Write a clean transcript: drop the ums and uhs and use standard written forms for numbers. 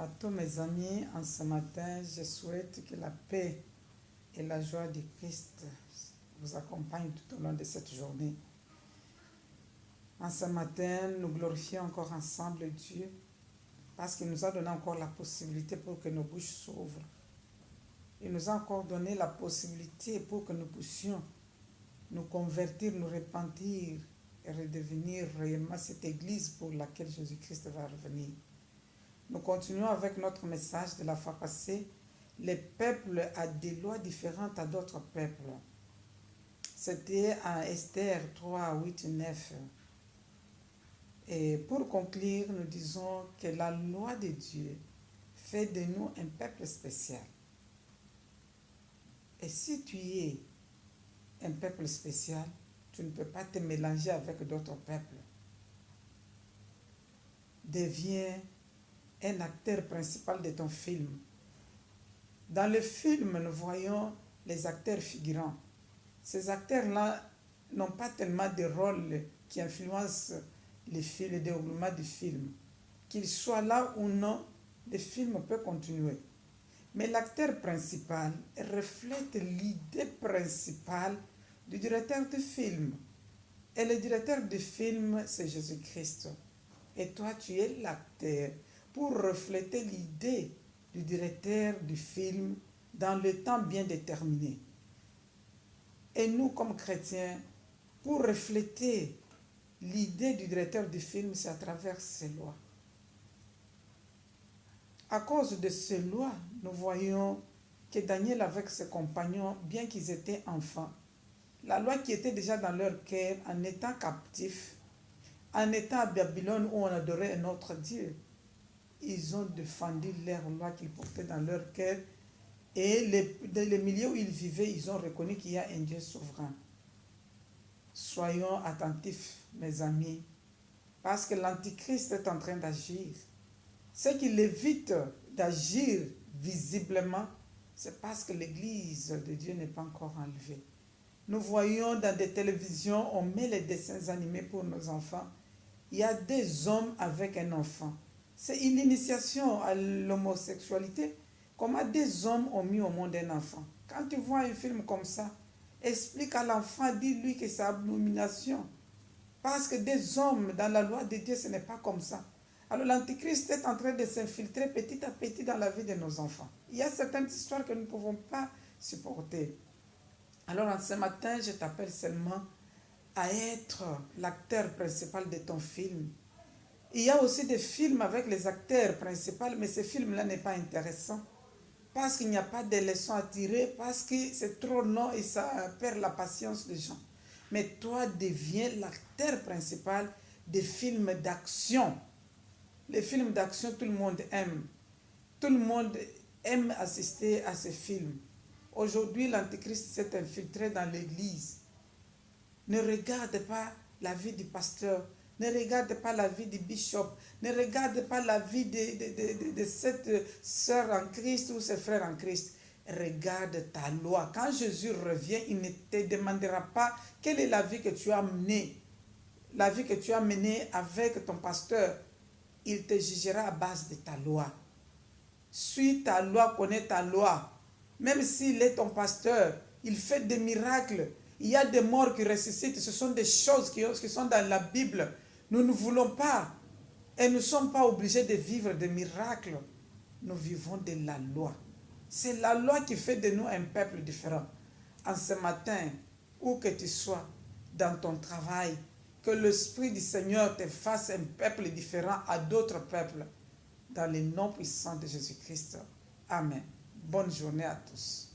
À tous mes amis, en ce matin, je souhaite que la paix et la joie du Christ vous accompagnent tout au long de cette journée. En ce matin, nous glorifions encore ensemble Dieu parce qu'il nous a donné encore la possibilité pour que nos bouches s'ouvrent. Il nous a encore donné la possibilité pour que nous puissions nous convertir, nous repentir et redevenir réellement cette Église pour laquelle Jésus-Christ va revenir. Nous continuons avec notre message de la fois passée. Les peuples ont des lois différentes à d'autres peuples. C'était à Esther 3, 8, 9. Et pour conclure, nous disons que la loi de Dieu fait de nous un peuple spécial. Et si tu es un peuple spécial, tu ne peux pas te mélanger avec d'autres peuples. Deviens un acteur principal de ton film. Dans le film, nous voyons les acteurs figurants. Ces acteurs-là n'ont pas tellement de rôle qui influence le déroulement du film. Qu'ils soient là ou non, le film peut continuer. Mais l'acteur principal reflète l'idée principale du directeur du film. Et le directeur du film, c'est Jésus-Christ. Et toi, tu es l'acteur pour refléter l'idée du directeur du film dans le temps bien déterminé. Et nous, comme chrétiens, pour refléter l'idée du directeur du film, c'est à travers ces lois. À cause de ces lois, nous voyons que Daniel avec ses compagnons, bien qu'ils étaient enfants, la loi qui était déjà dans leur cœur en étant captifs, en étant à Babylone où on adorait un autre Dieu, ils ont défendu leur loi qu'ils portaient dans leur cœur et dans les milieux où ils vivaient, ils ont reconnu qu'il y a un Dieu souverain. Soyons attentifs, mes amis, parce que l'Antichrist est en train d'agir. Ce qui l'évite d'agir visiblement, c'est parce que l'Église de Dieu n'est pas encore enlevée. Nous voyons dans des télévisions, on met les dessins animés pour nos enfants. Il y a des hommes avec un enfant. C'est une initiation à l'homosexualité. Comment des hommes ont mis au monde un enfant? Quand tu vois un film comme ça, explique à l'enfant, dis-lui que c'est abomination. Parce que des hommes, dans la loi de Dieu, ce n'est pas comme ça. Alors l'Antichrist est en train de s'infiltrer petit à petit dans la vie de nos enfants. Il y a certaines histoires que nous ne pouvons pas supporter. Alors ce matin, je t'appelle seulement à être l'acteur principal de ton film. Il y a aussi des films avec les acteurs principaux, mais ce film-là n'est pas intéressant. Parce qu'il n'y a pas de leçons à tirer, parce que c'est trop long et ça perd la patience des gens. Mais toi, deviens l'acteur principal des films d'action. Les films d'action, tout le monde aime. Tout le monde aime assister à ces films. Aujourd'hui, l'Antichrist s'est infiltré dans l'église. Ne regarde pas la vie du pasteur. Ne regarde pas la vie du bishop. Ne regarde pas la vie de cette sœur en Christ ou ses frères en Christ. Regarde ta loi. Quand Jésus revient, il ne te demandera pas quelle est la vie que tu as menée. La vie que tu as menée avec ton pasteur. Il te jugera à base de ta loi. Suis ta loi, connais ta loi. Même s'il est ton pasteur, il fait des miracles. Il y a des morts qui ressuscitent. Ce sont des choses qui sont dans la Bible. Nous ne voulons pas. Et nous ne sommes pas obligés de vivre des miracles. Nous vivons de la loi. C'est la loi qui fait de nous un peuple différent. En ce matin, où que tu sois, dans ton travail, que l'Esprit du Seigneur te fasse un peuple différent à d'autres peuples. Dans le nom puissant de Jésus-Christ. Amen. Bonne journée à tous.